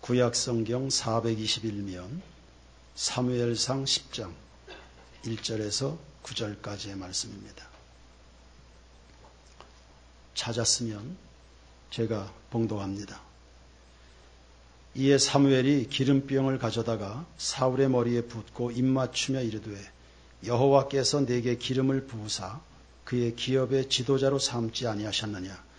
구약성경 421면 사무엘상 10장 1절에서 9절까지의 말씀입니다. 찾았으면 제가 봉독합니다. 이에 사무엘이 기름병을 가져다가 사울의 머리에 붓고 입맞추며 이르되 여호와께서 내게 기름을 부으사 그의 기업의 지도자로 삼지 아니하셨느냐.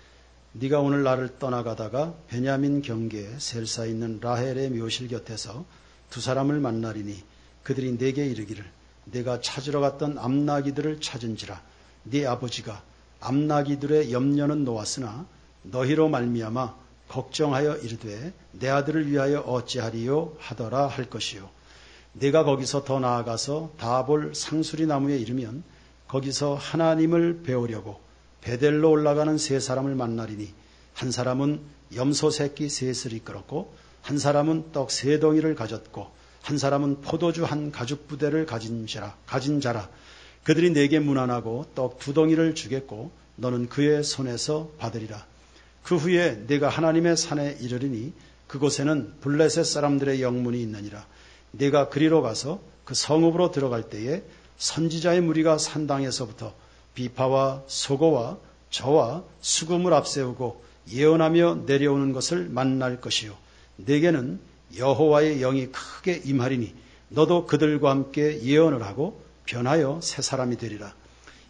네가 오늘 나를 떠나가다가 베냐민 경계에 셀사 있는 라헬의 묘실 곁에서 두 사람을 만나리니 그들이 내게 이르기를 내가 찾으러 갔던 암나기들을 찾은지라. 네 아버지가 암나기들의 염려는 놓았으나 너희로 말미암아 걱정하여 이르되 내 아들을 위하여 어찌하리요 하더라 할 것이요. 내가 거기서 더 나아가서 다볼 상수리 나무에 이르면 거기서 하나님을 배우려고 베델로 올라가는 세 사람을 만나리니 한 사람은 염소 새끼 셋을 이끌었고 한 사람은 떡 세 덩이를 가졌고 한 사람은 포도주 한 가죽 부대를 가진 자라. 그들이 내게 문안하고 떡 두 덩이를 주겠고 너는 그의 손에서 받으리라. 그 후에 내가 하나님의 산에 이르리니 그곳에는 블레셋 사람들의 영문이 있느니라. 내가 그리로 가서 그 성읍으로 들어갈 때에 선지자의 무리가 산당에서부터 비파와 소고와 저와 수금을 앞세우고 예언하며 내려오는 것을 만날 것이요. 내게는 여호와의 영이 크게 임하리니 너도 그들과 함께 예언을 하고 변하여 새 사람이 되리라.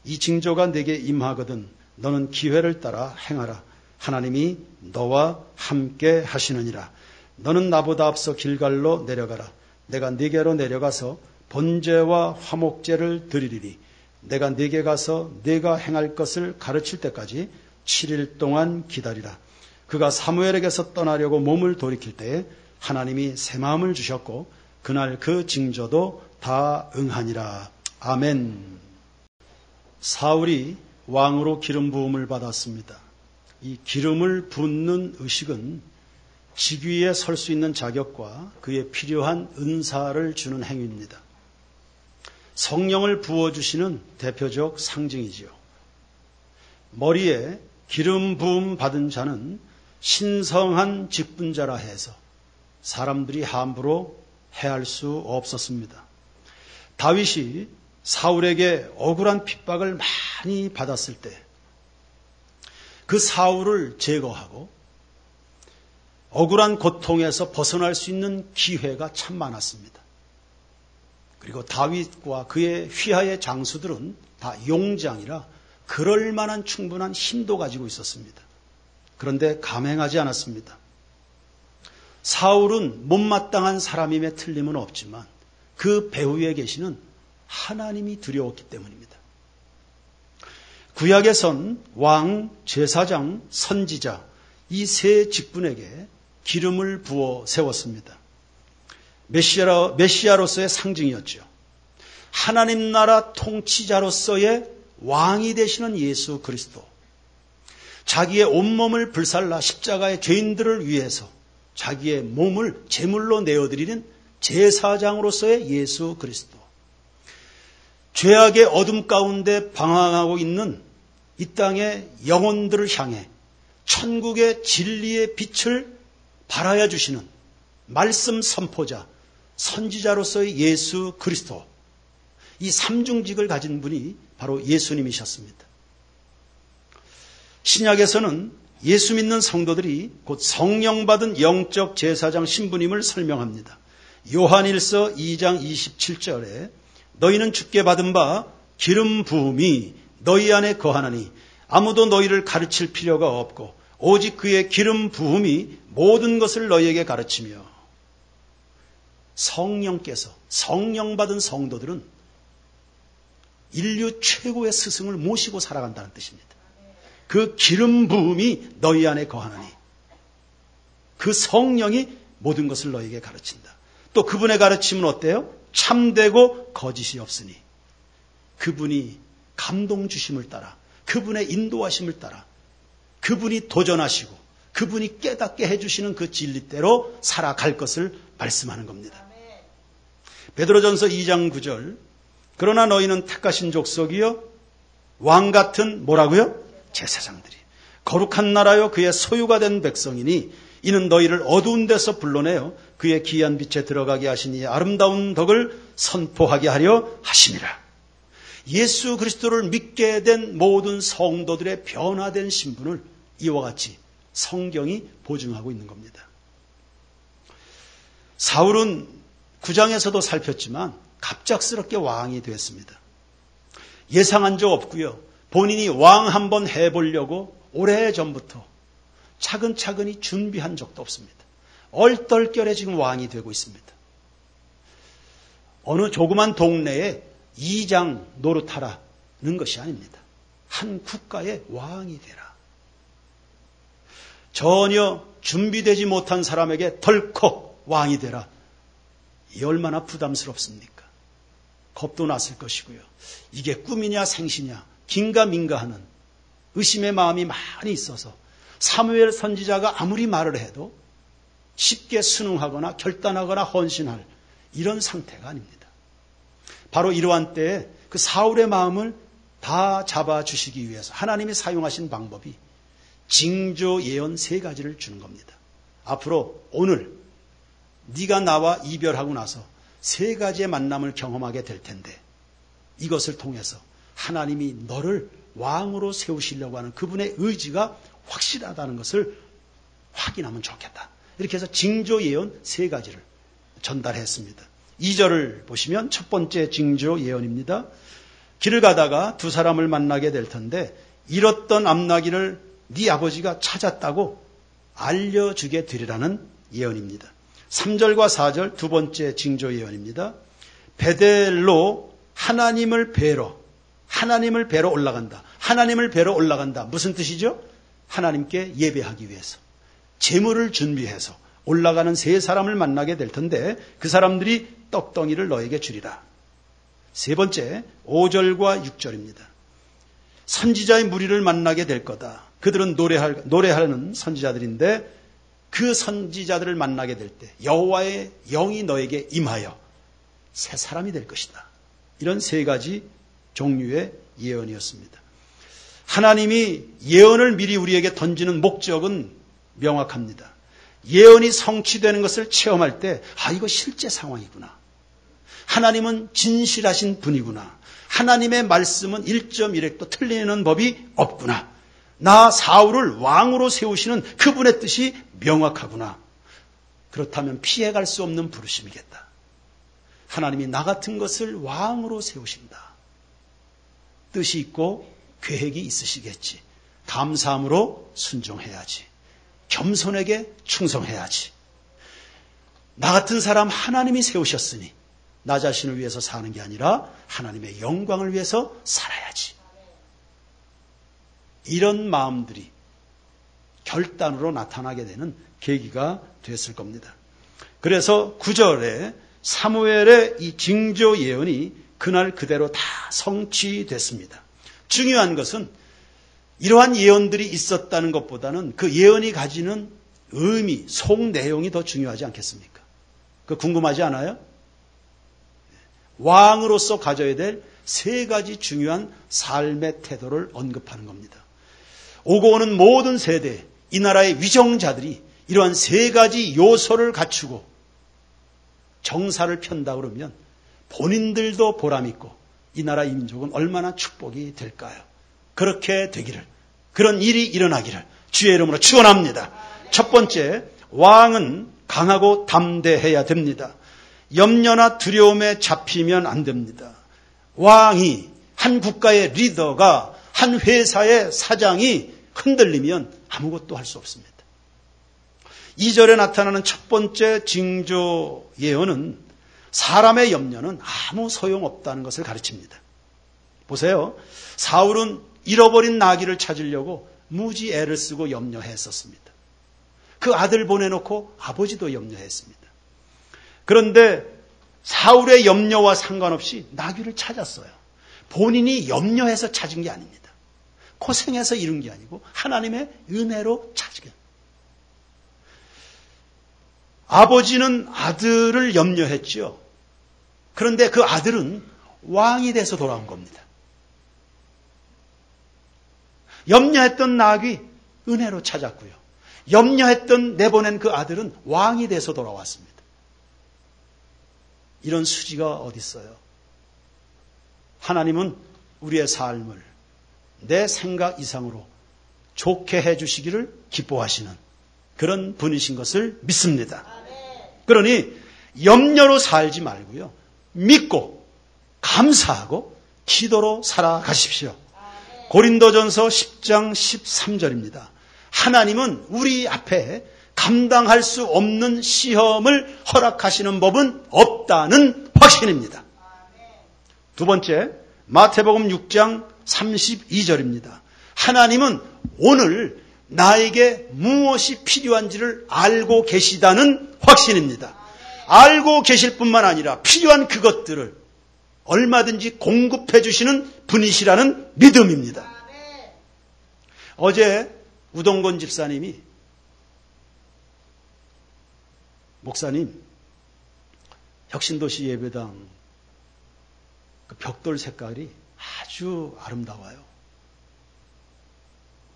이 징조가 내게 임하거든 너는 기회를 따라 행하라. 하나님이 너와 함께 하시느니라. 너는 나보다 앞서 길갈로 내려가라. 내가 네게로 내려가서 번제와 화목제를 드리리니 내가 네게 가서 네가 행할 것을 가르칠 때까지 7일 동안 기다리라. 그가 사무엘에게서 떠나려고 몸을 돌이킬 때에 하나님이 새 마음을 주셨고 그날 그 징조도 다 응하니라. 아멘. 사울이 왕으로 기름 부음을 받았습니다. 이 기름을 붓는 의식은 직위에 설 수 있는 자격과 그에 필요한 은사를 주는 행위입니다. 성령을 부어주시는 대표적 상징이지요. 머리에 기름 부음 받은 자는 신성한 직분자라 해서 사람들이 함부로 해할 수 없었습니다. 다윗이 사울에게 억울한 핍박을 많이 받았을 때 그 사울을 제거하고 억울한 고통에서 벗어날 수 있는 기회가 참 많았습니다. 그리고 다윗과 그의 휘하의 장수들은 다 용장이라 그럴 만한 충분한 힘도 가지고 있었습니다. 그런데 감행하지 않았습니다. 사울은 못마땅한 사람임에 틀림은 없지만 그 배후에 계시는 하나님이 두려웠기 때문입니다. 구약에선 왕, 제사장, 선지자 이 세 직분에게 기름을 부어 세웠습니다. 메시아로서의 상징이었죠. 하나님 나라 통치자로서의 왕이 되시는 예수 그리스도. 자기의 온몸을 불살라 십자가의 죄인들을 위해서 자기의 몸을 제물로 내어드리는 제사장으로서의 예수 그리스도. 죄악의 어둠 가운데 방황하고 있는 이 땅의 영혼들을 향해 천국의 진리의 빛을 발하여 주시는 말씀 선포자, 선지자로서의 예수 그리스도. 이 삼중직을 가진 분이 바로 예수님이셨습니다. 신약에서는 예수 믿는 성도들이 곧 성령 받은 영적 제사장 신부님을 설명합니다. 요한일서 2장 27절에 너희는 주께 받은 바 기름 부음이 너희 안에 거하나니 아무도 너희를 가르칠 필요가 없고 오직 그의 기름 부음이 모든 것을 너희에게 가르치며. 성령께서 성령 받은 성도들은 인류 최고의 스승을 모시고 살아간다는 뜻입니다. 그 기름 부음이 너희 안에 거하나니 그 성령이 모든 것을 너희에게 가르친다. 또 그분의 가르침은 어때요? 참되고 거짓이 없으니 그분이 감동 주심을 따라 그분의 인도하심을 따라 그분이 도전하시고 그분이 깨닫게 해주시는 그 진리대로 살아갈 것을 말씀하는 겁니다. 베드로전서 2장 9절 그러나 너희는 택하신 족속이요 왕 같은 뭐라고요? 제사장들이 거룩한 나라요 그의 소유가 된 백성이니 이는 너희를 어두운 데서 불러내어 그의 기이한 빛에 들어가게 하시니 아름다운 덕을 선포하게 하려 하심이라. 예수 그리스도를 믿게 된 모든 성도들의 변화된 신분을 이와 같이 성경이 보증하고 있는 겁니다. 사울은 9장에서도 살폈지만 갑작스럽게 왕이 되었습니다. 예상한 적 없고요. 본인이 왕 한번 해보려고 오래전부터 차근차근히 준비한 적도 없습니다. 얼떨결에 지금 왕이 되고 있습니다. 어느 조그만 동네에 이장 노릇하라는 것이 아닙니다. 한 국가의 왕이 되라. 전혀 준비되지 못한 사람에게 덜컥 왕이 되라. 이 얼마나 부담스럽습니까? 겁도 났을 것이고요. 이게 꿈이냐 생시냐 긴가민가하는 의심의 마음이 많이 있어서 사무엘 선지자가 아무리 말을 해도 쉽게 순응하거나 결단하거나 헌신할 이런 상태가 아닙니다. 바로 이러한 때에 그 사울의 마음을 다 잡아주시기 위해서 하나님이 사용하신 방법이 징조 예언 3가지를 주는 겁니다. 앞으로 오늘 네가 나와 이별하고 나서 3가지의 만남을 경험하게 될 텐데 이것을 통해서 하나님이 너를 왕으로 세우시려고 하는 그분의 의지가 확실하다는 것을 확인하면 좋겠다. 이렇게 해서 징조 예언 3가지를 전달했습니다. 2절을 보시면 첫 번째 징조 예언입니다. 길을 가다가 두 사람을 만나게 될 텐데 잃었던 암나귀를 네 아버지가 찾았다고 알려주게 되리라는 예언입니다. 3절과 4절 두 번째 징조 예언입니다. 베델로 하나님을 뵈러 올라간다. 하나님을 뵈러 올라간다. 무슨 뜻이죠? 하나님께 예배하기 위해서 제물을 준비해서 올라가는 3사람을 만나게 될 텐데 그 사람들이 떡덩이를 너에게 주리라. 세 번째 5절과 6절입니다. 선지자의 무리를 만나게 될 거다. 그들은 노래하는 선지자들인데 그 선지자들을 만나게 될 때 여호와의 영이 너에게 임하여 새 사람이 될 것이다. 이런 3가지 종류의 예언이었습니다. 하나님이 예언을 미리 우리에게 던지는 목적은 명확합니다. 예언이 성취되는 것을 체험할 때 이거 실제 상황이구나. 하나님은 진실하신 분이구나. 하나님의 말씀은 1.1획도 틀리는 법이 없구나. 나 사울을 왕으로 세우시는 그분의 뜻이 명확하구나. 그렇다면 피해갈 수 없는 부르심이겠다. 하나님이 나 같은 것을 왕으로 세우신다. 뜻이 있고 계획이 있으시겠지. 감사함으로 순종해야지. 겸손에게 충성해야지. 나 같은 사람 하나님이 세우셨으니 나 자신을 위해서 사는 게 아니라 하나님의 영광을 위해서 살아야지. 이런 마음들이 결단으로 나타나게 되는 계기가 됐을 겁니다. 그래서 9절에 사무엘의 이 징조 예언이 그날 그대로 다 성취됐습니다. 중요한 것은 이러한 예언들이 있었다는 것보다는 그 예언이 가지는 의미, 속 내용이 더 중요하지 않겠습니까? 그 궁금하지 않아요? 왕으로서 가져야 될 3가지 중요한 삶의 태도를 언급하는 겁니다. 오고 오는 모든 세대, 이 나라의 위정자들이 이러한 3가지 요소를 갖추고 정사를 편다 그러면 본인들도 보람있고 이 나라 민족은 얼마나 축복이 될까요? 그렇게 되기를, 그런 일이 일어나기를 주의 이름으로 축원합니다. 첫 번째, 왕은 강하고 담대해야 됩니다. 염려나 두려움에 잡히면 안 됩니다. 왕이, 한 국가의 리더가, 한 회사의 사장이 흔들리면 아무것도 할 수 없습니다. 2절에 나타나는 첫 번째 징조 예언은 사람의 염려는 아무 소용없다는 것을 가르칩니다. 보세요. 사울은 잃어버린 나귀를 찾으려고 무지 애를 쓰고 염려했었습니다. 그 아들 보내놓고 아버지도 염려했습니다. 그런데 사울의 염려와 상관없이 나귀를 찾았어요. 본인이 염려해서 찾은 게 아닙니다. 고생해서 이룬 게 아니고 하나님의 은혜로 찾은 게. 아버지는 아들을 염려했죠. 그런데 그 아들은 왕이 돼서 돌아온 겁니다. 염려했던 나귀 은혜로 찾았고요. 염려했던 내보낸 그 아들은 왕이 돼서 돌아왔습니다. 이런 수지가 어디 있어요? 하나님은 우리의 삶을 내 생각 이상으로 좋게 해주시기를 기뻐하시는 그런 분이신 것을 믿습니다. 그러니 염려로 살지 말고요. 믿고 감사하고 기도로 살아가십시오. 고린도전서 10장 13절입니다. 하나님은 우리 앞에 감당할 수 없는 시험을 허락하시는 법은 없다는 확신입니다. 두 번째, 마태복음 6장 32절입니다. 하나님은 오늘 나에게 무엇이 필요한지를 알고 계시다는 확신입니다. 알고 계실 뿐만 아니라 필요한 그것들을 얼마든지 공급해 주시는 분이시라는 믿음입니다. 어제 우동건 집사님이 목사님, 혁신도시 예배당 그 벽돌 색깔이 아주 아름다워요.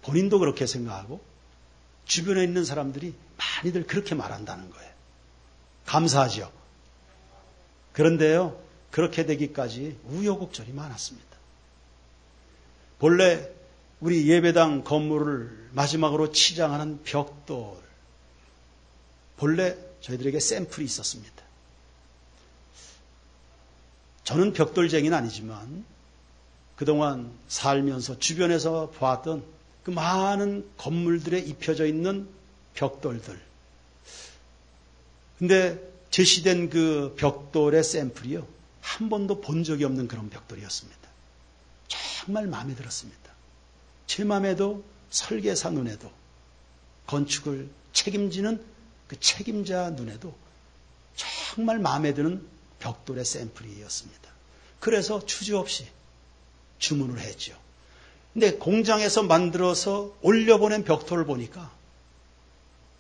본인도 그렇게 생각하고 주변에 있는 사람들이 많이들 그렇게 말한다는 거예요. 감사하죠. 그런데요, 그렇게 되기까지 우여곡절이 많았습니다. 본래 우리 예배당 건물을 마지막으로 치장하는 벽돌, 본래 저희들에게 샘플이 있었습니다. 저는 벽돌쟁이는 아니지만 그동안 살면서 주변에서 봤던 그 많은 건물들에 입혀져 있는 벽돌들. 근데 제시된 그 벽돌의 샘플이요, 한 번도 본 적이 없는 그런 벽돌이었습니다. 정말 마음에 들었습니다. 제 마음에도 설계사 눈에도 건축을 책임지는 그 책임자 눈에도 정말 마음에 드는 벽돌의 샘플이었습니다. 그래서 주저없이 주문을 했죠. 근데 공장에서 만들어서 올려보낸 벽돌을 보니까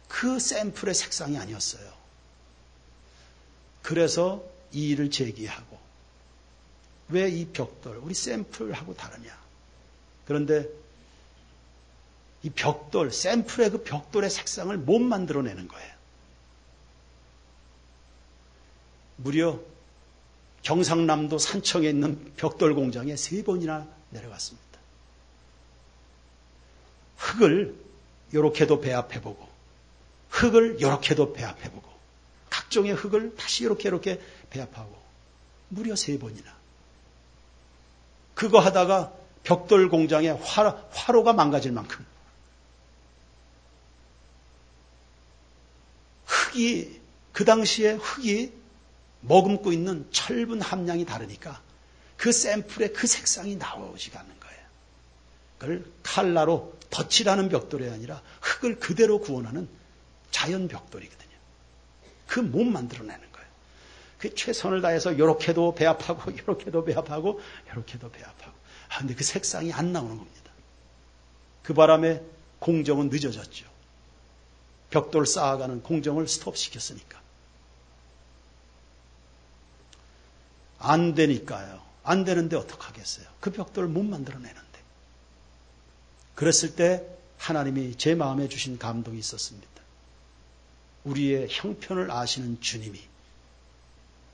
그 샘플의 색상이 아니었어요. 그래서 이 일을 제기하고, 왜 이 벽돌, 우리 샘플하고 다르냐. 그런데 이 벽돌, 샘플의 그 벽돌의 색상을 못 만들어내는 거예요. 무려 경상남도 산청에 있는 벽돌 공장에 3번이나 내려갔습니다. 흙을 요렇게도 배합해보고, 흙을 요렇게도 배합해보고, 각종의 흙을 다시 이렇게 배합하고, 무려 3번이나. 그거 하다가 벽돌 공장의 화로가 망가질 만큼 흙이, 그 당시에 흙이 머금고 있는 철분 함량이 다르니까 그 샘플의 그 색상이 나오지가 않는 거예요. 그걸 칼라로 덧칠하는 벽돌이 아니라 흙을 그대로 구원하는 자연 벽돌이거든요. 그 못 만들어내는 거예요. 그 최선을 다해서 이렇게도 배합하고, 이렇게도 배합하고, 이렇게도 배합하고. 근데 그 색상이 안 나오는 겁니다. 그 바람에 공정은 늦어졌죠. 벽돌 쌓아가는 공정을 스톱시켰으니까. 안 되니까요. 안 되는데 어떡하겠어요. 그 벽돌을 못 만들어내는데. 그랬을 때 하나님이 제 마음에 주신 감동이 있었습니다. 우리의 형편을 아시는 주님이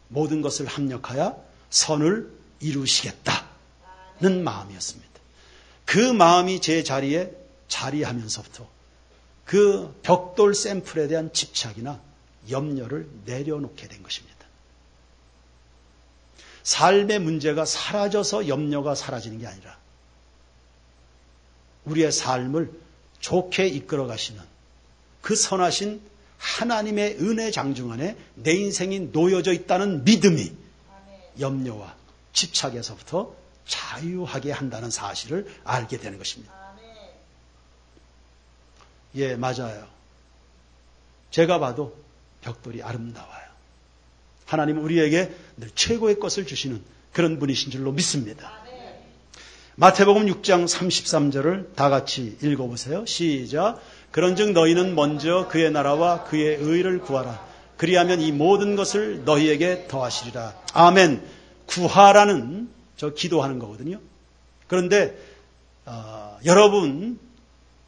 모든 것을 합력하여 선을 이루시겠다는 마음이었습니다. 그 마음이 제 자리에 자리하면서부터 그 벽돌 샘플에 대한 집착이나 염려를 내려놓게 된 것입니다. 삶의 문제가 사라져서 염려가 사라지는 게 아니라 우리의 삶을 좋게 이끌어 가시는 그 선하신 하나님의 은혜 장중 안에 내 인생이 놓여져 있다는 믿음이 염려와 집착에서부터 자유하게 한다는 사실을 알게 되는 것입니다. 예, 맞아요. 제가 봐도 벽돌이 아름다워요. 하나님은 우리에게 늘 최고의 것을 주시는 그런 분이신 줄로 믿습니다. 마태복음 6장 33절을 다 같이 읽어보세요. 시작. 그런즉 너희는 먼저 그의 나라와 그의 의를 구하라. 그리하면 이 모든 것을 너희에게 더하시리라. 아멘. 구하라는 저 기도하는 거거든요. 그런데 여러분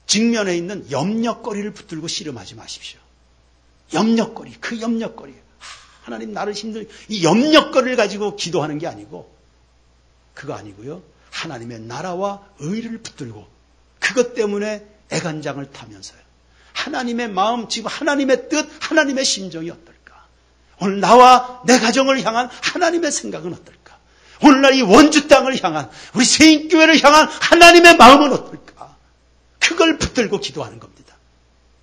직면에 있는 염려거리를 붙들고 씨름하지 마십시오. 염려거리, 그 염려거리. 하나님 나를 힘들게, 이 염려거리를 가지고 기도하는 게 아니고, 그거 아니고요. 하나님의 나라와 의를 붙들고, 그것 때문에 애간장을 타면서요. 하나님의 마음, 지금 하나님의 뜻, 하나님의 심정이 어떨까? 오늘 나와 내 가정을 향한 하나님의 생각은 어떨까? 오늘날 이 원주 땅을 향한, 우리 세인교회를 향한 하나님의 마음은 어떨까? 그걸 붙들고 기도하는 겁니다.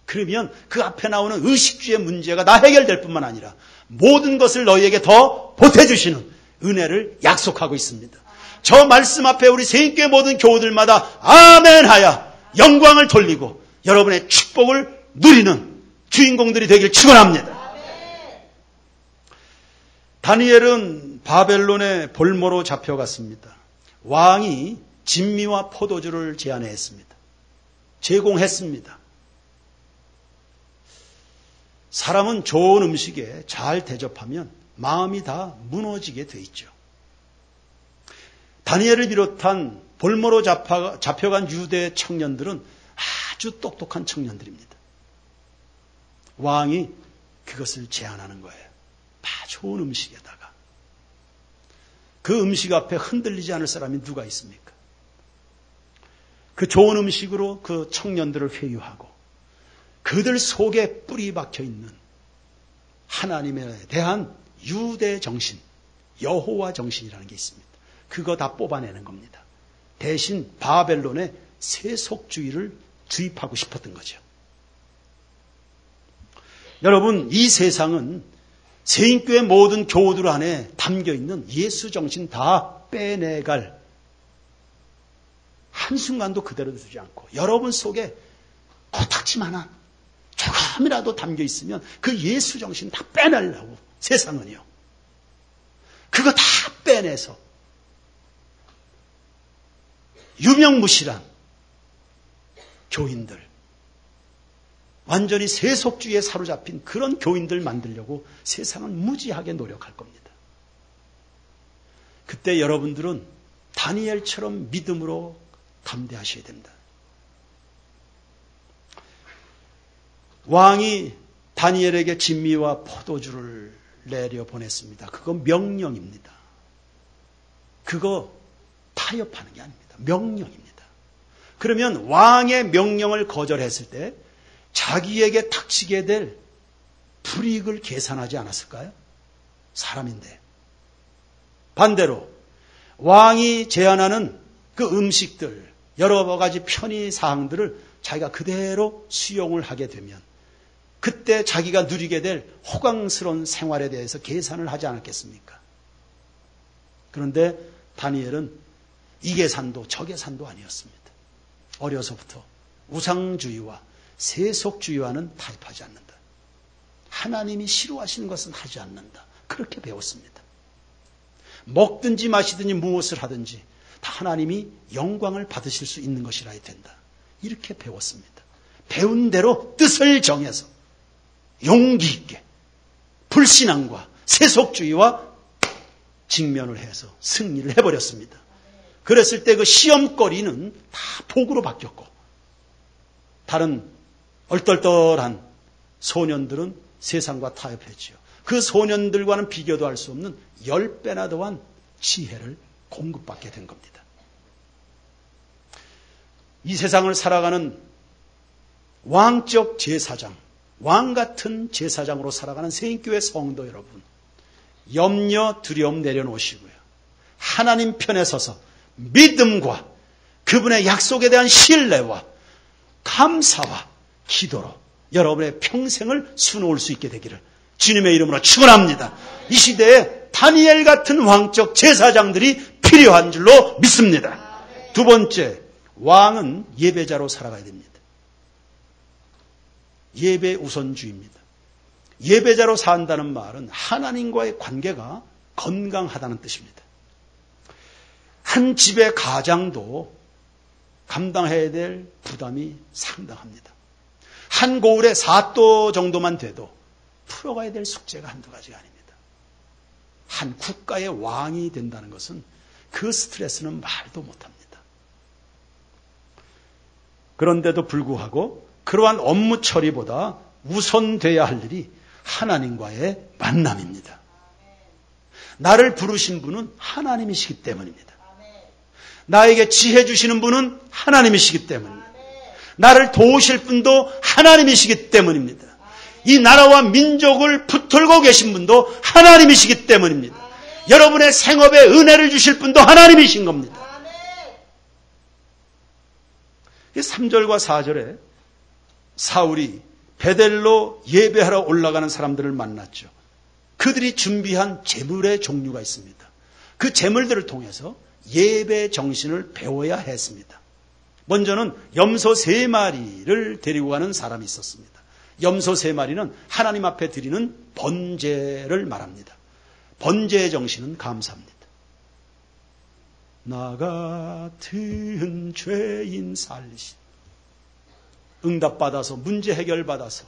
그러면 그 앞에 나오는 의식주의 문제가 다 해결될 뿐만 아니라 모든 것을 너희에게 더 보태주시는 은혜를 약속하고 있습니다. 저 말씀 앞에 우리 세인교회 모든 교우들마다 아멘하여 영광을 돌리고 여러분의 축복을 누리는 주인공들이 되길 축원합니다. 다니엘은 바벨론의 볼모로 잡혀갔습니다. 왕이 진미와 포도주를 제안했습니다. 제공했습니다. 사람은 좋은 음식에 잘 대접하면 마음이 다 무너지게 돼 있죠. 다니엘을 비롯한 볼모로 잡혀간 유대 청년들은 아주 똑똑한 청년들입니다. 왕이 그것을 제안하는 거예요. 다 좋은 음식에다가. 그 음식 앞에 흔들리지 않을 사람이 누가 있습니까? 그 좋은 음식으로 그 청년들을 회유하고 그들 속에 뿌리 박혀 있는 하나님에 대한 유대 정신, 여호와 정신이라는 게 있습니다. 그거 다 뽑아내는 겁니다. 대신 바벨론의 세속주의를 주입하고 싶었던 거죠. 여러분, 이 세상은 세인교회 모든 교우들 안에 담겨있는 예수 정신 다 빼내갈, 한순간도 그대로 두지 않고 여러분 속에 코딱지만한 조금이라도 담겨있으면 그 예수 정신 다 빼내려고 세상은요. 그거 다 빼내서 유명무실한 교인들, 완전히 세속주의에 사로잡힌 그런 교인들 만들려고 세상은 무지하게 노력할 겁니다. 그때 여러분들은 다니엘처럼 믿음으로 담대하셔야 됩니다. 왕이 다니엘에게 진미와 포도주를 내려 보냈습니다. 그거 명령입니다. 그거 타협하는 게 아닙니다. 명령입니다. 그러면 왕의 명령을 거절했을 때 자기에게 닥치게 될 불이익을 계산하지 않았을까요? 사람인데. 반대로 왕이 제안하는 그 음식들, 여러 가지 편의 사항들을 자기가 그대로 수용을 하게 되면 그때 자기가 누리게 될 호강스러운 생활에 대해서 계산을 하지 않았겠습니까? 그런데 다니엘은 이 계산도 저 계산도 아니었습니다. 어려서부터 우상주의와 세속주의와는 타협하지 않는다. 하나님이 싫어하시는 것은 하지 않는다. 그렇게 배웠습니다. 먹든지 마시든지 무엇을 하든지 다 하나님이 영광을 받으실 수 있는 것이라 된다. 이렇게 배웠습니다. 배운 대로 뜻을 정해서 용기 있게 불신앙과 세속주의와 직면을 해서 승리를 해버렸습니다. 그랬을 때 그 시험거리는 다 복으로 바뀌었고 다른 얼떨떨한 소년들은 세상과 타협했지요. 그 소년들과는 비교도 할 수 없는 10배나 더한 지혜를 공급받게 된 겁니다. 이 세상을 살아가는 왕적 제사장, 왕 같은 제사장으로 살아가는 세인교회 성도 여러분, 염려, 두려움 내려놓으시고요. 하나님 편에 서서 믿음과 그분의 약속에 대한 신뢰와 감사와 기도로 여러분의 평생을 수놓을 수 있게 되기를 주님의 이름으로 축원합니다. 이 시대에 다니엘 같은 왕적 제사장들이 필요한 줄로 믿습니다. 두 번째, 왕은 예배자로 살아가야 됩니다. 예배 우선주의입니다. 예배자로 산다는 말은 하나님과의 관계가 건강하다는 뜻입니다. 한 집의 가장도 감당해야 될 부담이 상당합니다. 한 고을에 4도 정도만 돼도 풀어가야 될 숙제가 한두 가지가 아닙니다. 한 국가의 왕이 된다는 것은 그 스트레스는 말도 못합니다. 그런데도 불구하고 그러한 업무 처리보다 우선돼야 할 일이 하나님과의 만남입니다. 나를 부르신 분은 하나님이시기 때문입니다. 나에게 지혜 주시는 분은 하나님이시기 때문입니다. 나를 도우실 분도 하나님이시기 때문입니다. 이 나라와 민족을 붙들고 계신 분도 하나님이시기 때문입니다. 여러분의 생업에 은혜를 주실 분도 하나님이신 겁니다. 3절과 4절에 사울이 베델로 예배하러 올라가는 사람들을 만났죠. 그들이 준비한 제물의 종류가 있습니다. 그 제물들을 통해서 예배 정신을 배워야 했습니다. 먼저는 염소 3마리를 데리고 가는 사람이 있었습니다. 염소 3마리는 하나님 앞에 드리는 번제를 말합니다. 번제의 정신은 감사입니다. 나 같은 죄인 살리신, 응답받아서 문제 해결받아서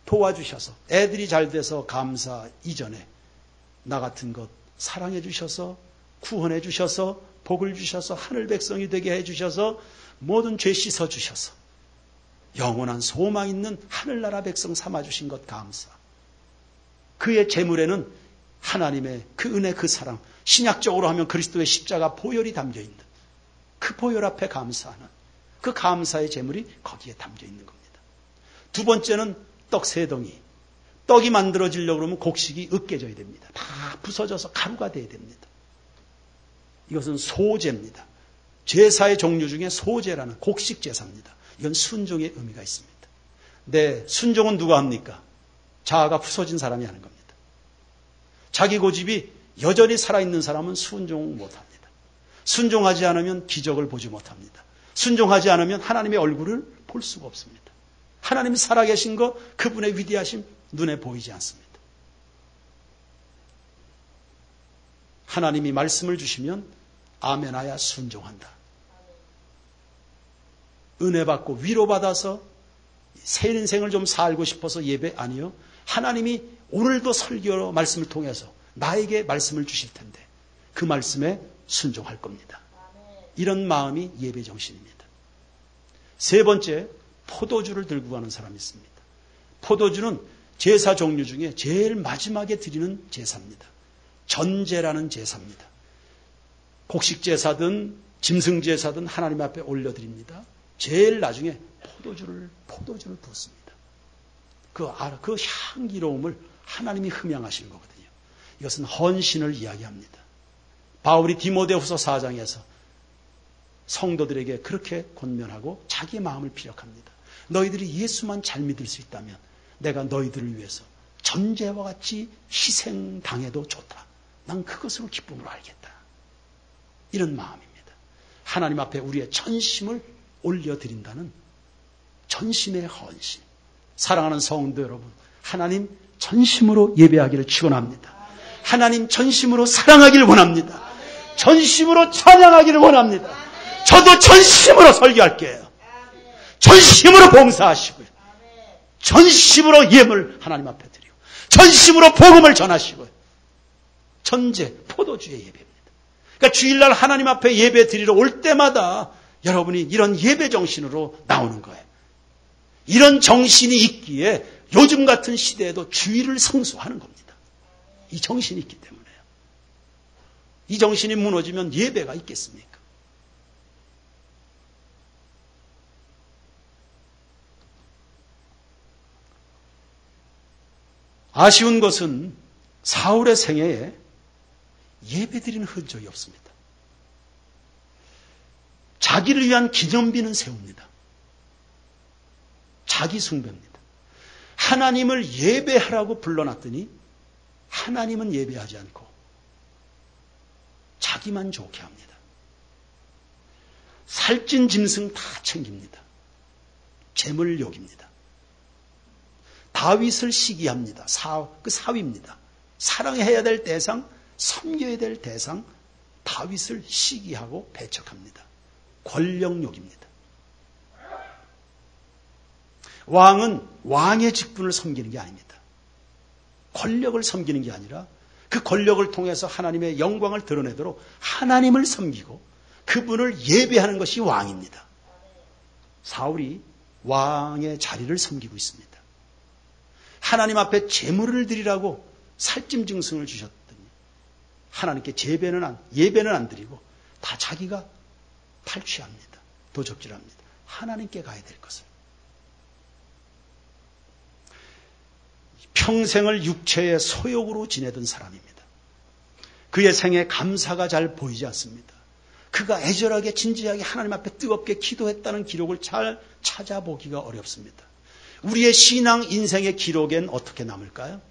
도와주셔서 애들이 잘 돼서 감사 이전에 나 같은 것 사랑해 주셔서 구원해 주셔서 복을 주셔서 하늘 백성이 되게 해 주셔서 모든 죄 씻어 주셔서 영원한 소망 있는 하늘나라 백성 삼아 주신 것 감사. 그의 제물에는 하나님의 그 은혜, 그 사랑, 신약적으로 하면 그리스도의 십자가 보혈이 담겨 있는 그 보혈 앞에 감사하는 그 감사의 제물이 거기에 담겨 있는 겁니다. 두 번째는 떡 3덩이. 떡이 만들어지려고 그러면 곡식이 으깨져야 됩니다. 다 부서져서 가루가 돼야 됩니다. 이것은 소제입니다. 제사의 종류 중에 소제라는 곡식 제사입니다. 이건 순종의 의미가 있습니다. 네, 순종은 누가 합니까? 자아가 부서진 사람이 하는 겁니다. 자기 고집이 여전히 살아있는 사람은 순종 못합니다. 순종하지 않으면 기적을 보지 못합니다. 순종하지 않으면 하나님의 얼굴을 볼 수가 없습니다. 하나님이 살아계신 것, 그분의 위대하심 눈에 보이지 않습니다. 하나님이 말씀을 주시면 아멘하야 순종한다. 은혜 받고 위로받아서 새 인생을 좀 살고 싶어서 예배 아니요. 하나님이 오늘도 설교로 말씀을 통해서 나에게 말씀을 주실 텐데 그 말씀에 순종할 겁니다. 이런 마음이 예배 정신입니다. 3번째, 포도주를 들고 가는 사람이 있습니다. 포도주는 제사 종류 중에 제일 마지막에 드리는 제사입니다. 전제라는 제사입니다. 곡식 제사든 짐승 제사든 하나님 앞에 올려드립니다. 제일 나중에 포도주를 붓습니다. 그 향기로움을 하나님이 흠양하시는 거거든요. 이것은 헌신을 이야기합니다. 바울이 디모데후서 4장에서 성도들에게 그렇게 권면하고 자기의 마음을 피력합니다. 너희들이 예수만 잘 믿을 수 있다면 내가 너희들을 위해서 전제와 같이 희생당해도 좋다. 난 그것으로 기쁨으로 알겠다. 이런 마음입니다. 하나님 앞에 우리의 전심을 올려드린다는 전심의 헌신. 사랑하는 성도 여러분, 하나님 전심으로 예배하기를 축원합니다. 하나님 전심으로 사랑하기를 원합니다. 전심으로 찬양하기를 원합니다. 저도 전심으로 설교할게요. 전심으로 봉사하시고요. 전심으로 예물 하나님 앞에 드리고 전심으로 복음을 전하시고요. 전제, 포도주의 예배입니다. 그러니까 주일날 하나님 앞에 예배 드리러 올 때마다 여러분이 이런 예배 정신으로 나오는 거예요. 이런 정신이 있기에 요즘 같은 시대에도 주일을 성수하는 겁니다. 이 정신이 있기 때문에요. 이 정신이 무너지면 예배가 있겠습니까? 아쉬운 것은 사울의 생애에 예배드리는 흔적이 없습니다. 자기를 위한 기념비는 세웁니다. 자기 숭배입니다. 하나님을 예배하라고 불러놨더니 하나님은 예배하지 않고 자기만 좋게 합니다. 살찐 짐승 다 챙깁니다. 재물욕입니다. 다윗을 시기합니다. 그 사위입니다. 사랑해야 될 대상, 섬겨야 될 대상, 다윗을 시기하고 배척합니다. 권력욕입니다. 왕은 왕의 직분을 섬기는 게 아닙니다. 권력을 섬기는 게 아니라 그 권력을 통해서 하나님의 영광을 드러내도록 하나님을 섬기고 그분을 예배하는 것이 왕입니다. 사울이 왕의 자리를 섬기고 있습니다. 하나님 앞에 제물을 드리라고 살찜 증승을 주셨더니 하나님께 예배는 안 드리고 다 자기가 탈취합니다. 도적질합니다. 하나님께 가야 될 것을. 평생을 육체의 소욕으로 지내던 사람입니다. 그의 생에 감사가 잘 보이지 않습니다. 그가 애절하게 진지하게 하나님 앞에 뜨겁게 기도했다는 기록을 잘 찾아보기가 어렵습니다. 우리의 신앙 인생의 기록엔 어떻게 남을까요?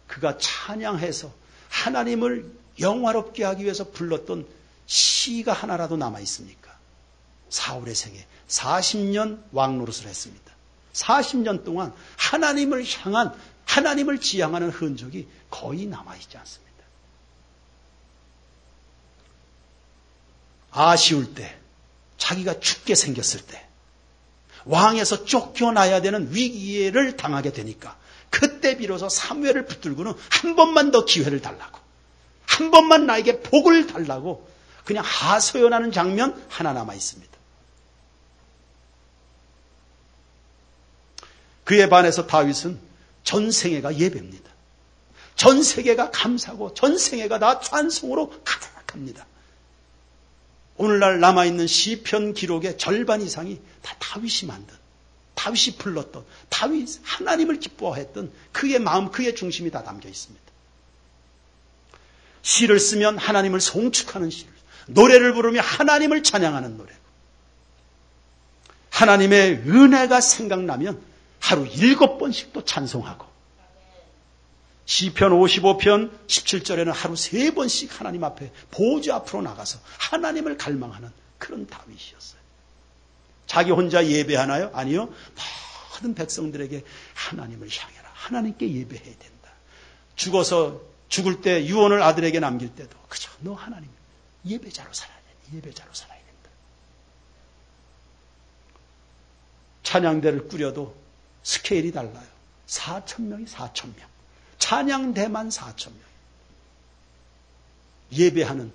그가 찬양해서 하나님을 영화롭게 하기 위해서 불렀던 시가 하나라도 남아 있습니까? 사울의 생에 40년 왕노릇을 했습니다. 40년 동안 하나님을 향한, 하나님을 지향하는 흔적이 거의 남아있지 않습니다. 아쉬울 때, 자기가 죽게 생겼을 때, 왕에서 쫓겨나야 되는 위기를 당하게 되니까 그때 비로소 사무엘을 붙들고는 한 번만 더 기회를 달라고, 한 번만 나에게 복을 달라고 그냥 하소연하는 장면 하나 남아 있습니다. 그에 반해서 다윗은 전 생애가 예배입니다. 전 세계가 감사고 전 생애가 다 찬송으로 가득합니다. 오늘날 남아있는 시편 기록의 절반 이상이 다 다윗이 만든, 다윗이 불렀던, 다윗 하나님을 기뻐했던 그의 마음, 그의 중심이 다 담겨 있습니다. 시를 쓰면 하나님을 송축하는 시를, 노래를 부르며 하나님을 찬양하는 노래, 하나님의 은혜가 생각나면 하루 7번씩도 찬송하고, 시편 55편 17절에는 하루 3번씩 하나님 앞에 보좌 앞으로 나가서 하나님을 갈망하는 그런 다윗이었어요. 자기 혼자 예배하나요? 아니요. 모든 백성들에게 하나님을 향해라. 하나님께 예배해야 된다. 죽을 때 유언을 아들에게 남길 때도 그저 너 하나님 예배자로 살아야 된다. 예배자로 살아야 된다. 찬양대를 꾸려도 스케일이 달라요. 4,000명이 4,000명. 찬양대만 4,000명. 예배하는,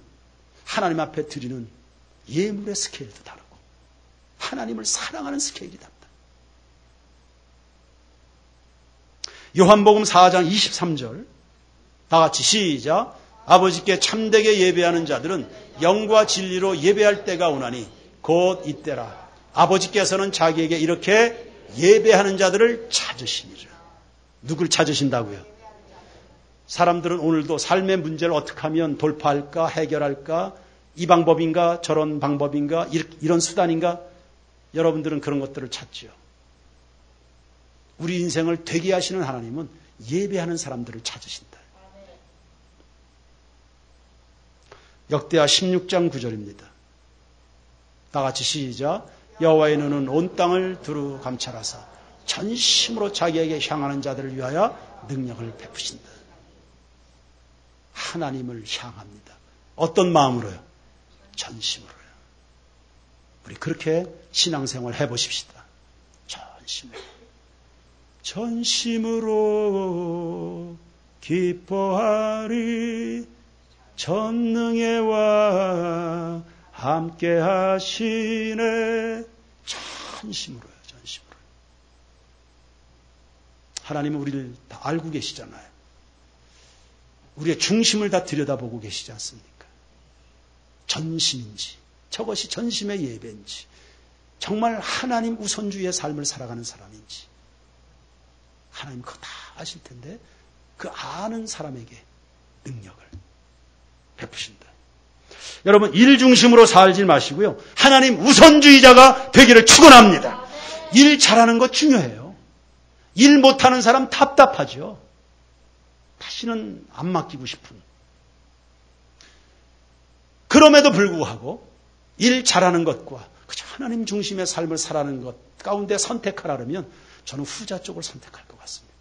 하나님 앞에 드리는 예물의 스케일도 다르고 하나님을 사랑하는 스케일이 다르다. 요한복음 4장 23절 다 같이 시작. 아버지께 참되게 예배하는 자들은 영과 진리로 예배할 때가 오나니 곧 이때라. 아버지께서는 자기에게 이렇게 예배하는 자들을 찾으시니라. 누굴 찾으신다고요? 사람들은 오늘도 삶의 문제를 어떻게 하면 돌파할까, 해결할까, 이 방법인가, 저런 방법인가, 이런 수단인가, 여러분들은 그런 것들을 찾죠. 우리 인생을 되게 하시는 하나님은 예배하는 사람들을 찾으신다. 역대하 16장 9절입니다. 다 같이 시작. 여호와의 눈은 온 땅을 두루 감찰하사 전심으로 자기에게 향하는 자들을 위하여 능력을 베푸신다. 하나님을 향합니다. 어떤 마음으로요? 전심으로요. 우리 그렇게 신앙생활 해보십시다. 전심으로. 전심으로 기뻐하리 전능의 왕 함께 하시네. 전심으로요. 전심으로. 하나님은 우리를 다 알고 계시잖아요. 우리의 중심을 다 들여다보고 계시지 않습니까? 전심인지, 저것이 전심의 예배인지, 정말 하나님 우선주의의 삶을 살아가는 사람인지, 하나님 그거 다 아실 텐데 그 아는 사람에게 능력을 베푸신다. 여러분, 일 중심으로 살지 마시고요. 하나님 우선주의자가 되기를 축원합니다. 일 잘하는 거 중요해요. 일 못하는 사람 답답하죠. 다시는 안 맡기고 싶은. 그럼에도 불구하고 일 잘하는 것과 그저 하나님 중심의 삶을 살아가는 것 가운데 선택하라면 저는 후자 쪽을 선택할 것 같습니다.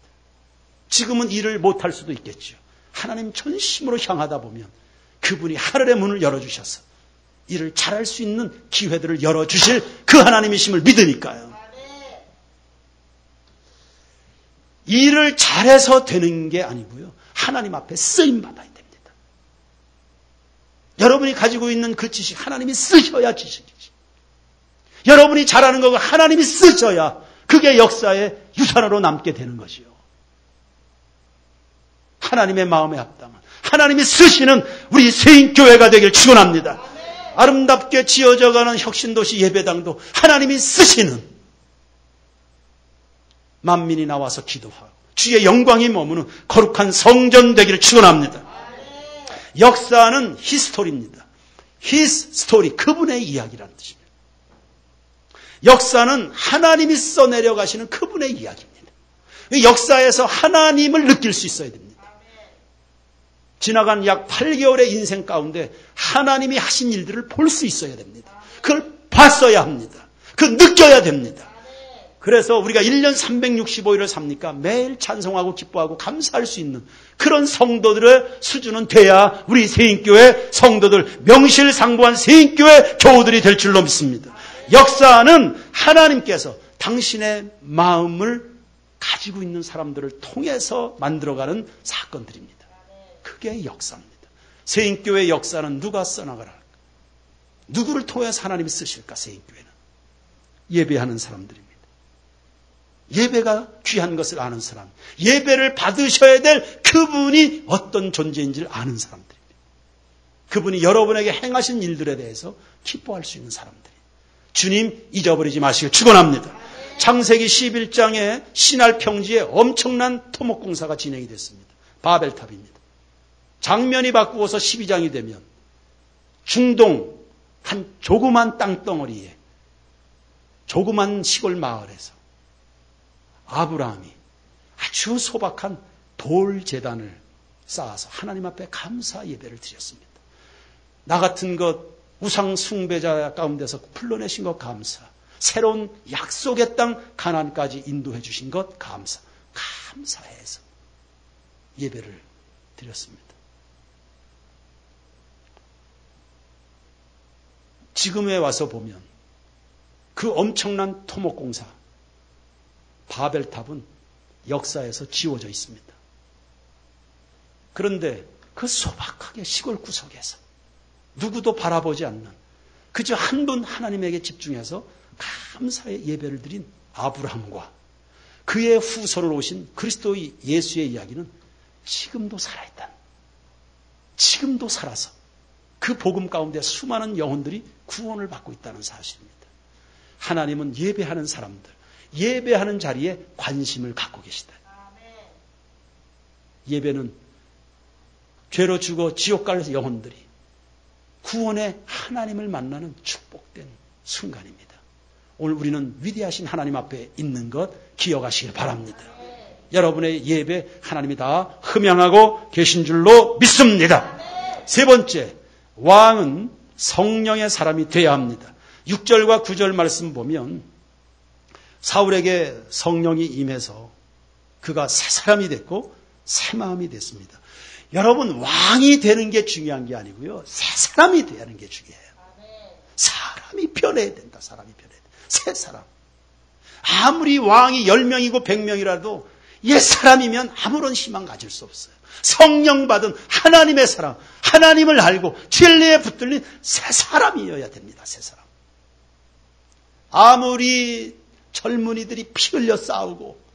지금은 일을 못할 수도 있겠죠. 하나님 전심으로 향하다 보면 그분이 하늘의 문을 열어주셔서 일을 잘할 수 있는 기회들을 열어주실 그 하나님이심을 믿으니까요. 일을 잘해서 되는 게 아니고요. 하나님 앞에 쓰임받아야 됩니다. 여러분이 가지고 있는 그 지식 하나님이 쓰셔야 지식이지. 여러분이 잘하는 거고 하나님이 쓰셔야 그게 역사의 유산으로 남게 되는 것이요. 하나님의 마음에 합당한 하나님이 쓰시는 우리 세인교회가 되길 축원합니다. 아름답게 지어져가는 혁신도시 예배당도 하나님이 쓰시는 만민이 나와서 기도하고 주의 영광이 머무는 거룩한 성전 되기를 축원합니다. 역사는 히스토리입니다. His story, 그분의 이야기라는 뜻입니다. 역사는 하나님이 써내려 가시는 그분의 이야기입니다. 역사에서 하나님을 느낄 수 있어야 됩니다. 지나간 약 8개월의 인생 가운데 하나님이 하신 일들을 볼 수 있어야 됩니다. 그걸 봤어야 합니다. 그걸 느껴야 됩니다. 그래서 우리가 1년 365일을 삽니까? 매일 찬송하고 기뻐하고 감사할 수 있는 그런 성도들의 수준은 돼야 우리 세인교회 성도들, 명실상부한 세인교회 교우들이 될 줄로 믿습니다. 역사는 하나님께서 당신의 마음을 가지고 있는 사람들을 통해서 만들어가는 사건들입니다. 그게 역사입니다. 세인교회 역사는 누가 써나가라 할까? 누구를 통해서 하나님이 쓰실까? 세인교회는 예배하는 사람들입니다. 예배가 귀한 것을 아는 사람, 예배를 받으셔야 될 그분이 어떤 존재인지를 아는 사람들입니다. 그분이 여러분에게 행하신 일들에 대해서 기뻐할 수 있는 사람들이에요. 주님 잊어버리지 마시길 축원합니다. 창세기 11장에 신할 평지에 엄청난 토목공사가 진행이 됐습니다. 바벨탑입니다. 장면이 바꾸어서 12장이 되면 중동 한 조그만 땅덩어리에 조그만 시골 마을에서 아브라함이 아주 소박한 돌 제단을 쌓아서 하나님 앞에 감사 예배를 드렸습니다. 나 같은 것 우상 숭배자 가운데서 풀러내신 것 감사, 새로운 약속의 땅 가나안까지 인도해 주신 것 감사, 감사해서 예배를 드렸습니다. 지금에 와서 보면 그 엄청난 토목공사 바벨탑은 역사에서 지워져 있습니다. 그런데 그 소박하게 시골 구석에서 누구도 바라보지 않는 그저 한 분 하나님에게 집중해서 감사의 예배를 드린 아브라함과 그의 후손으로 오신 그리스도 예수의 이야기는 지금도 살아있다. 지금도 살아서 그 복음 가운데 수많은 영혼들이 구원을 받고 있다는 사실입니다. 하나님은 예배하는 사람들, 예배하는 자리에 관심을 갖고 계시다. 예배는 죄로 죽어 지옥 갈 영혼들이 구원의 하나님을 만나는 축복된 순간입니다. 오늘 우리는 위대하신 하나님 앞에 있는 것 기억하시길 바랍니다. 여러분의 예배 하나님이 다 흠양하고 계신 줄로 믿습니다. 세 번째, 왕은 성령의 사람이 되어야 합니다. 6절과 9절 말씀 보면 사울에게 성령이 임해서 그가 새 사람이 됐고 새 마음이 됐습니다. 여러분, 왕이 되는 게 중요한 게 아니고요. 새 사람이 되는 게 중요해요. 사람이 변해야 된다. 사람이 변해야 된다. 새 사람. 아무리 왕이 10명이고 100명이라도 옛 사람이면 아무런 희망 가질 수 없어요. 성령 받은 하나님의 사람, 하나님을 알고 진리에 붙들린 새 사람이어야 됩니다. 새 사람. 아무리 젊은이들이 피 흘려 싸우고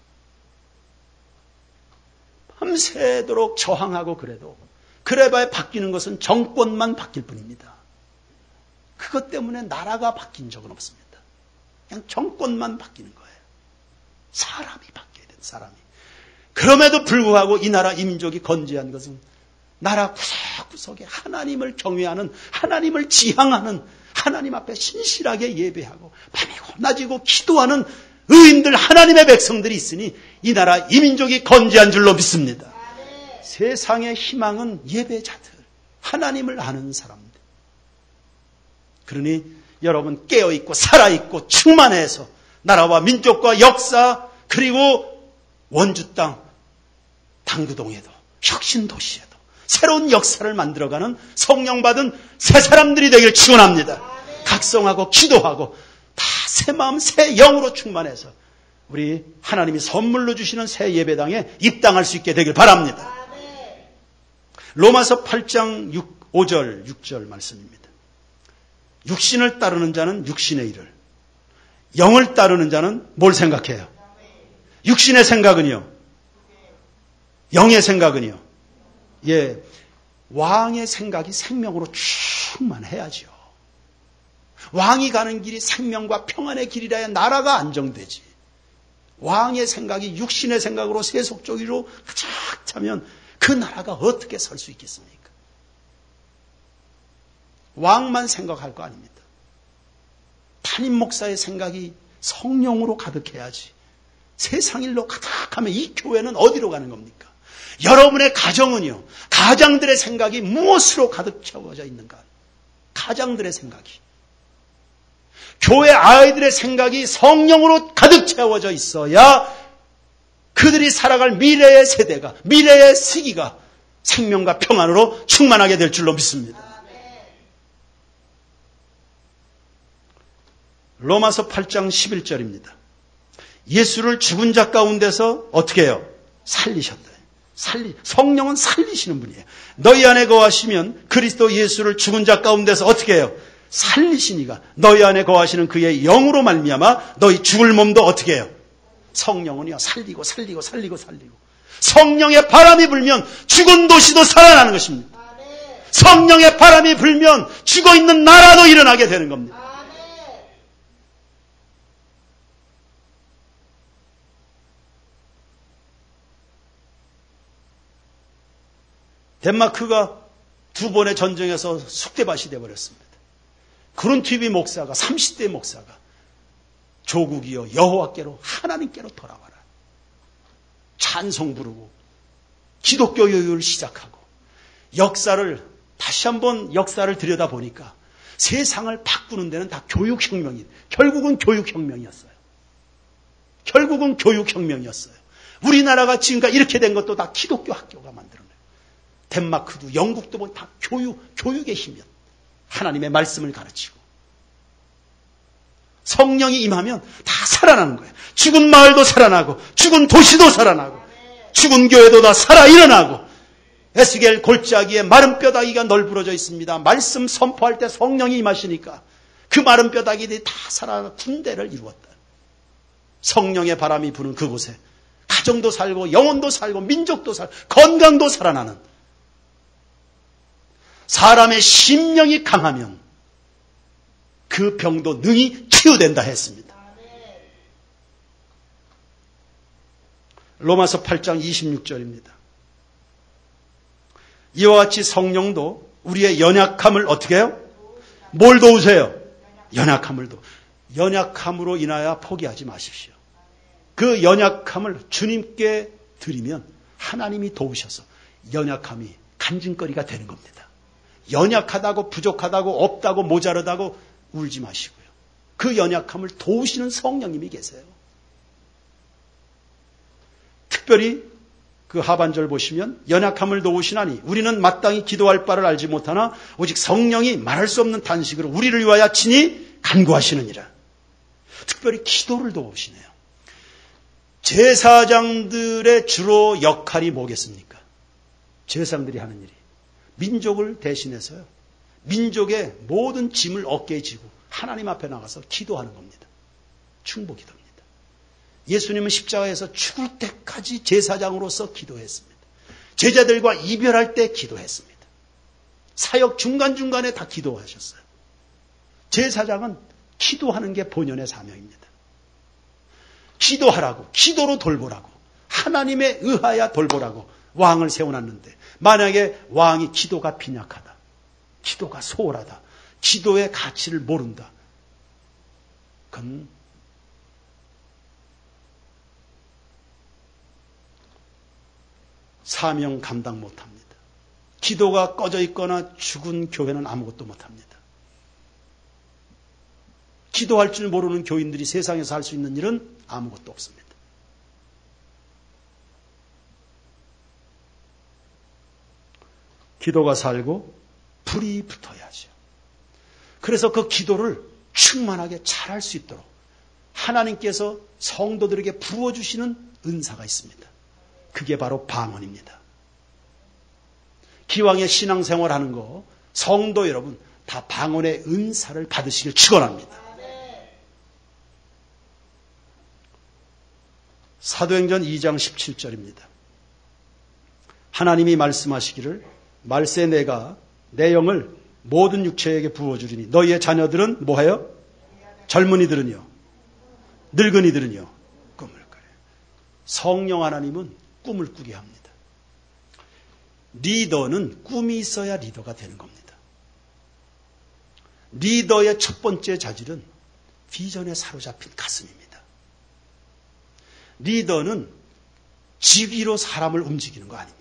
밤새도록 저항하고 그래도 그래봐야 바뀌는 것은 정권만 바뀔 뿐입니다. 그것 때문에 나라가 바뀐 적은 없습니다. 그냥 정권만 바뀌는 거예요. 사람이 바뀌어야 돼요. 사람이. 그럼에도 불구하고 이 나라 이 민족이 건재한 것은 나라 구석구석에 하나님을 경외하는, 하나님을 지향하는, 하나님 앞에 신실하게 예배하고 밤이고 낮이고 기도하는 의인들, 하나님의 백성들이 있으니 이 나라 이 민족이 건재한 줄로 믿습니다. 세상의 희망은 예배자들, 하나님을 아는 사람들. 그러니 여러분 깨어있고 살아있고 충만해서 나라와 민족과 역사 그리고 원주 땅 당구동에도 혁신도시에도 새로운 역사를 만들어가는 성령 받은 새 사람들이 되기를 축원합니다. 각성하고 기도하고 다 새 마음 새 영으로 충만해서 우리 하나님이 선물로 주시는 새 예배당에 입당할 수 있게 되길 바랍니다. 로마서 8장 5절 6절 말씀입니다. 육신을 따르는 자는 육신의 일을, 영을 따르는 자는 뭘 생각해요? 육신의 생각은요? 영의 생각은요? 예, 왕의 생각이 생명으로 충만해야죠. 왕이 가는 길이 생명과 평안의 길이라야 나라가 안정되지. 왕의 생각이 육신의 생각으로 세속적으로 가득 차면 그 나라가 어떻게 설 수 있겠습니까? 왕만 생각할 거 아닙니다. 담임 목사의 생각이 성령으로 가득해야지. 세상 일로 가득하면 이 교회는 어디로 가는 겁니까? 여러분의 가정은요, 가장들의 생각이 무엇으로 가득 채워져 있는가? 가장들의 생각이. 교회 아이들의 생각이 성령으로 가득 채워져 있어야 그들이 살아갈 미래의 세대가, 미래의 시기가 생명과 평안으로 충만하게 될 줄로 믿습니다. 로마서 8장 11절입니다. 예수를 죽은 자 가운데서 어떻게 해요? 살리셨다. 성령은 살리시는 분이에요. 너희 안에 거하시면 그리스도 예수를 죽은 자 가운데서 어떻게 해요? 살리시니가 너희 안에 거하시는 그의 영으로 말미암아 너희 죽을 몸도 어떻게 해요? 성령은요, 살리고. 성령의 바람이 불면 죽은 도시도 살아나는 것입니다. 성령의 바람이 불면 죽어있는 나라도 일어나게 되는 겁니다. 덴마크가 두 번의 전쟁에서 쑥대밭이 되어버렸습니다. 그룬티비 목사가 30대 목사가 조국이여 여호와께로 하나님께로 돌아와라. 찬송 부르고 기독교 교육을 시작하고 역사를 다시 한번 역사를 들여다보니까 세상을 바꾸는 데는 다 교육혁명이 결국은 교육혁명이었어요. 우리나라가 지금까지 이렇게 된 것도 다 기독교 학교가 만들어낸 거예요. 덴마크도 영국도 뭐 다 교육의 힘이었어요. 하나님의 말씀을 가르치고 성령이 임하면 다 살아나는 거예요. 죽은 마을도 살아나고 죽은 도시도 살아나고 죽은 교회도 다 살아 일어나고 에스겔 골짜기에 마른 뼈다귀가 널브러져 있습니다. 말씀 선포할 때 성령이 임하시니까 그 마른 뼈다귀들이 다 살아나 군대를 이루었다. 성령의 바람이 부는 그곳에 가정도 살고 영혼도 살고 민족도 살고 건강도 살아나는 사람의 심령이 강하면 그 병도 능히 치유된다 했습니다. 로마서 8장 26절입니다. 이와 같이 성령도 우리의 연약함을 어떻게 해요? 뭘 도우세요? 연약함으로 인하여 포기하지 마십시오. 그 연약함을 주님께 드리면 하나님이 도우셔서 연약함이 간증거리가 되는 겁니다. 연약하다고 부족하다고 없다고 모자르다고 울지 마시고요. 그 연약함을 도우시는 성령님이 계세요. 특별히 그 하반절 보시면 연약함을 도우시나니 우리는 마땅히 기도할 바를 알지 못하나 오직 성령이 말할 수 없는 탄식으로 우리를 위하여 친히 간구하시느니라. 특별히 기도를 도우시네요. 제사장들의 주로 역할이 뭐겠습니까? 제사장들이 하는 일이 민족을 대신해서요. 민족의 모든 짐을 어깨에 지고 하나님 앞에 나가서 기도하는 겁니다. 충보기도입니다. 예수님은 십자가에서 죽을 때까지 제사장으로서 기도했습니다. 제자들과 이별할 때 기도했습니다. 사역 중간중간에 다 기도하셨어요. 제사장은 기도하는 게 본연의 사명입니다. 기도하라고, 기도로 돌보라고, 하나님에 의하여 돌보라고 왕을 세워놨는데 만약에 왕이 기도가 빈약하다, 기도가 소홀하다, 기도의 가치를 모른다, 그건 사명 감당 못합니다. 기도가 꺼져 있거나 죽은 교회는 아무것도 못합니다. 기도할 줄 모르는 교인들이 세상에서 할 수 있는 일은 아무것도 없습니다. 기도가 살고 불이 붙어야죠. 그래서 그 기도를 충만하게 잘할 수 있도록 하나님께서 성도들에게 부어주시는 은사가 있습니다. 그게 바로 방언입니다. 기왕에 신앙생활하는 거 성도 여러분 다 방언의 은사를 받으시길 축원합니다. 사도행전 2장 17절입니다. 하나님이 말씀하시기를 말세 내가 내 영을 모든 육체에게 부어주리니 너희의 자녀들은 뭐해요? 젊은이들은요, 늙은이들은요 꿈을 꾸래요. 성령 하나님은 꿈을 꾸게 합니다. 리더는 꿈이 있어야 리더가 되는 겁니다. 리더의 첫 번째 자질은 비전에 사로잡힌 가슴입니다. 리더는 직위로 사람을 움직이는 거 아닙니다.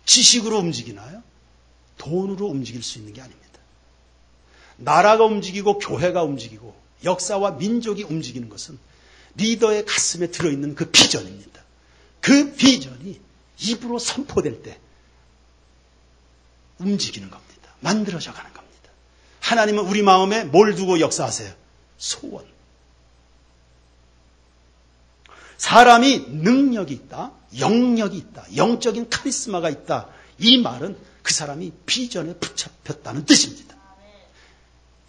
지식으로 움직이나요? 돈으로 움직일 수 있는 게 아닙니다. 나라가 움직이고 교회가 움직이고 역사와 민족이 움직이는 것은 리더의 가슴에 들어있는 그 비전입니다. 그 비전이 입으로 선포될 때 움직이는 겁니다. 만들어져 가는 겁니다. 하나님은 우리 마음에 뭘 두고 역사하세요? 소원. 사람이 능력이 있다, 영역이 있다, 영적인 카리스마가 있다. 이 말은 그 사람이 비전에 붙잡혔다는 뜻입니다.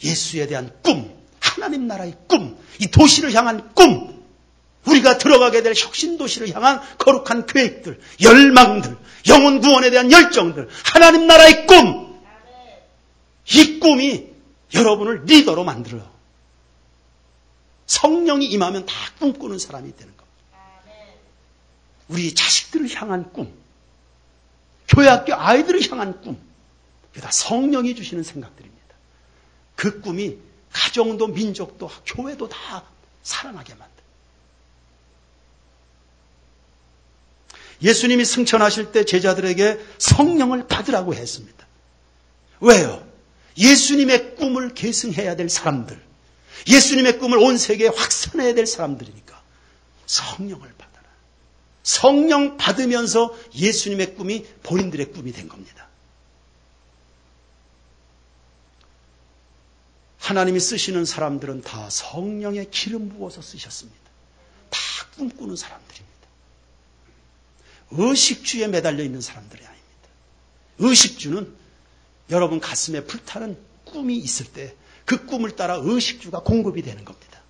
예수에 대한 꿈, 하나님 나라의 꿈, 이 도시를 향한 꿈, 우리가 들어가게 될 혁신도시를 향한 거룩한 계획들, 열망들, 영혼 구원에 대한 열정들, 하나님 나라의 꿈, 이 꿈이 여러분을 리더로 만들어요. 성령이 임하면 다 꿈꾸는 사람이 되는 겁니다. 우리 자식들을 향한 꿈, 교회학교 아이들을 향한 꿈, 이게 다 성령이 주시는 생각들입니다. 그 꿈이 가정도 민족도 교회도 다 살아나게 만듭니다. 예수님이 승천하실 때 제자들에게 성령을 받으라고 했습니다. 왜요? 예수님의 꿈을 계승해야 될 사람들, 예수님의 꿈을 온 세계에 확산해야 될 사람들이니까 성령을 받아라. 성령 받으면서 예수님의 꿈이 본인들의 꿈이 된 겁니다. 하나님이 쓰시는 사람들은 다 성령의 기름 부어서 쓰셨습니다. 다 꿈꾸는 사람들입니다. 의식주에 매달려 있는 사람들이 아닙니다. 의식주는 여러분 가슴에 불타는 꿈이 있을 때 그 꿈을 따라 의식주가 공급이 되는 겁니다.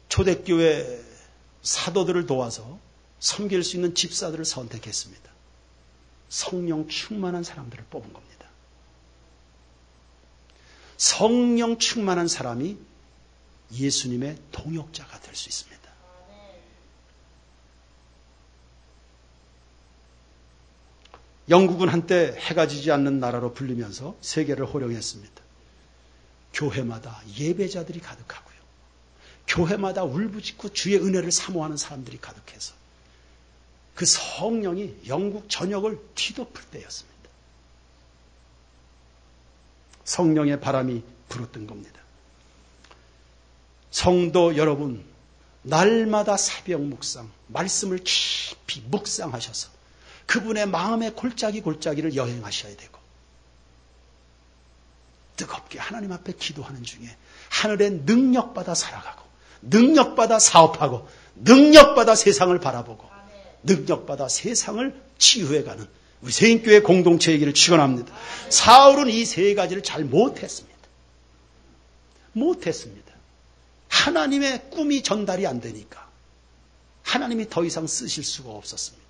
초대교회 사도들을 도와서 섬길 수 있는 집사들을 선택했습니다. 성령 충만한 사람들을 뽑은 겁니다. 성령 충만한 사람이 예수님의 동역자가 될 수 있습니다. 영국은 한때 해가 지지 않는 나라로 불리면서 세계를 호령했습니다. 교회마다 예배자들이 가득하고요. 교회마다 울부짖고 주의 은혜를 사모하는 사람들이 가득해서 그 성령이 영국 전역을 뒤덮을 때였습니다. 성령의 바람이 불었던 겁니다. 성도 여러분, 날마다 새벽 묵상, 말씀을 깊이 묵상하셔서 그분의 마음의 골짜기를 여행하셔야 되고 뜨겁게 하나님 앞에 기도하는 중에 하늘의 능력받아 살아가고 능력받아 사업하고 능력받아 세상을 바라보고 능력받아 세상을 치유해가는 우리 세인교회 공동체이기를 축원합니다. 사울은 이 세 가지를 잘 못했습니다. 하나님의 꿈이 전달이 안 되니까 하나님이 더 이상 쓰실 수가 없었습니다.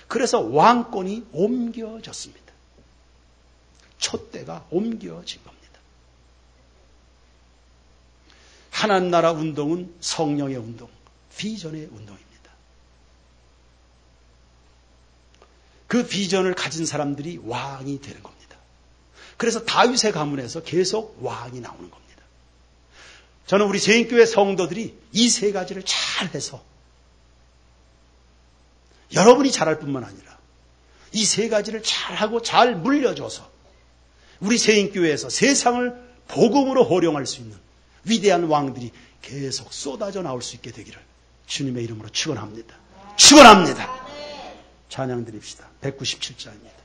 그래서 왕권이 옮겨졌습니다. 촛대가 옮겨진 겁니다. 하나님 나라 운동은 성령의 운동, 비전의 운동입니다. 그 비전을 가진 사람들이 왕이 되는 겁니다. 그래서 다윗의 가문에서 계속 왕이 나오는 겁니다. 저는 우리 세인교회 성도들이 이 세 가지를 잘해서 여러분이 잘할 뿐만 아니라 이 세 가지를 잘하고 잘 물려줘서 우리 세인교회에서 세상을 복음으로 호령할 수 있는 위대한 왕들이 계속 쏟아져 나올 수 있게 되기를 주님의 이름으로 축원합니다. 축원합니다. 찬양 드립시다. 197장입니다.